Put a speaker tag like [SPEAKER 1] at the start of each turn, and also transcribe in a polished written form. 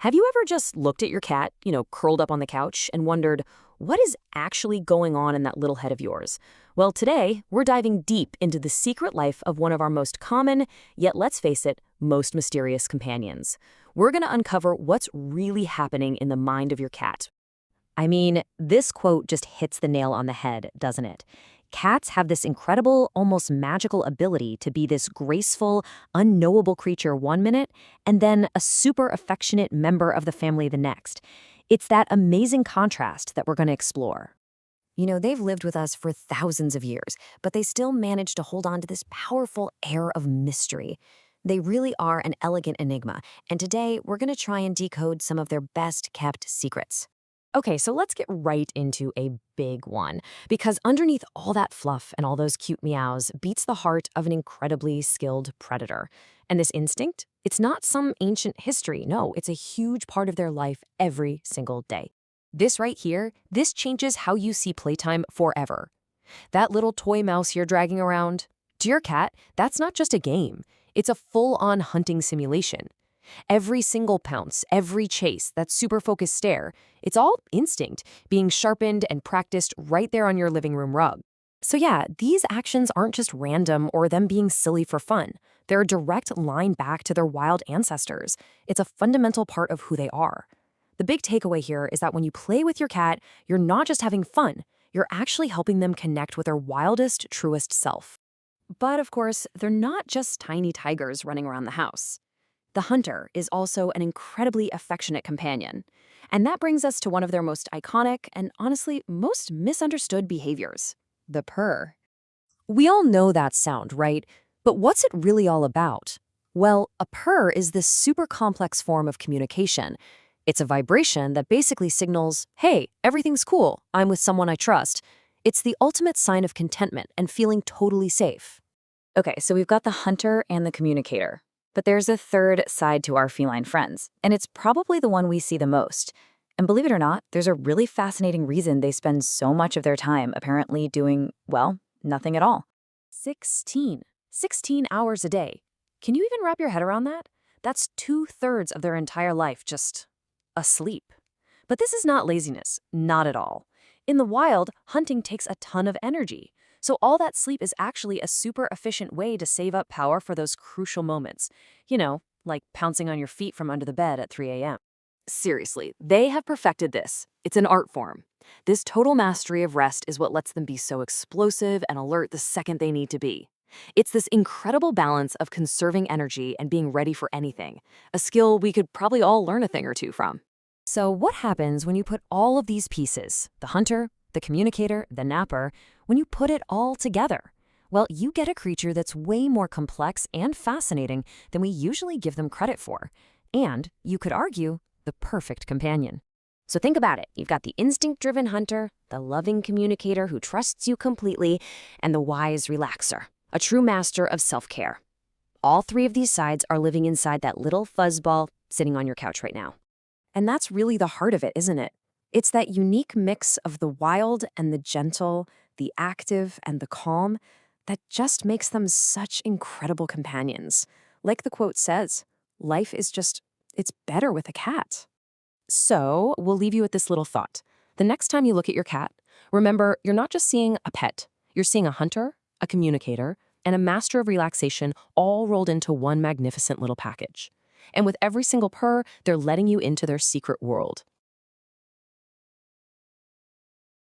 [SPEAKER 1] Have you ever just looked at your cat, curled up on the couch, and wondered, what is actually going on in that little head of yours? Well, today, we're diving deep into the secret life of one of our most common, yet let's face it, most mysterious companions. We're going to uncover what's really happening in the mind of your cat. I mean, this quote just hits the nail on the head, doesn't it? Cats have this incredible, almost magical ability to be this graceful, unknowable creature one minute, and then a super affectionate member of the family the next. It's that amazing contrast that we're going to explore. They've lived with us for thousands of years, but they still manage to hold on to this powerful air of mystery. They really are an elegant enigma, and today we're going to try and decode some of their best-kept secrets. Okay, so let's get right into a big one, because underneath all that fluff and all those cute meows beats the heart of an incredibly skilled predator. And this instinct, it's not some ancient history. No, it's a huge part of their life every single day. This right here, this changes how you see playtime forever. That little toy mouse you're dragging around, to your cat, that's not just a game. It's a full-on hunting simulation. Every single pounce, every chase, that super focused stare, it's all instinct, being sharpened and practiced right there on your living room rug. So yeah, these actions aren't just random or them being silly for fun. They're a direct line back to their wild ancestors. It's a fundamental part of who they are. The big takeaway here is that when you play with your cat, you're not just having fun, you're actually helping them connect with their wildest, truest self. But of course, they're not just tiny tigers running around the house. The hunter is also an incredibly affectionate companion. And that brings us to one of their most iconic and honestly most misunderstood behaviors, the purr. We all know that sound, right? But what's it really all about? Well, a purr is this super complex form of communication. It's a vibration that basically signals, hey, everything's cool, I'm with someone I trust. It's the ultimate sign of contentment and feeling totally safe. Okay, so we've got the hunter and the communicator. But there's a third side to our feline friends, and it's probably the one we see the most. And believe it or not, there's a really fascinating reason they spend so much of their time apparently doing, well, nothing at all. 16 hours a day. Can you even wrap your head around that? That's 2/3 of their entire life just asleep. But this is not laziness, not at all. In the wild, hunting takes a ton of energy. So all that sleep is actually a super efficient way to save up power for those crucial moments. Like pouncing on your feet from under the bed at 3 a.m. Seriously, they have perfected this. It's an art form. This total mastery of rest is what lets them be so explosive and alert the second they need to be. It's this incredible balance of conserving energy and being ready for anything, a skill we could probably all learn a thing or two from. So what happens when you put all of these pieces, the hunter, the communicator, the napper, when you put it all together? Well, you get a creature that's way more complex and fascinating than we usually give them credit for. And, you could argue, the perfect companion. So think about it. You've got the instinct-driven hunter, the loving communicator who trusts you completely, and the wise relaxer, a true master of self-care. All three of these sides are living inside that little fuzzball sitting on your couch right now. And that's really the heart of it, isn't it? It's that unique mix of the wild and the gentle, the active and the calm, that just makes them such incredible companions. Like the quote says, life is just, it's better with a cat. So we'll leave you with this little thought. The next time you look at your cat, remember, you're not just seeing a pet. You're seeing a hunter, a communicator, and a master of relaxation all rolled into one magnificent little package. And with every single purr, they're letting you into their secret world.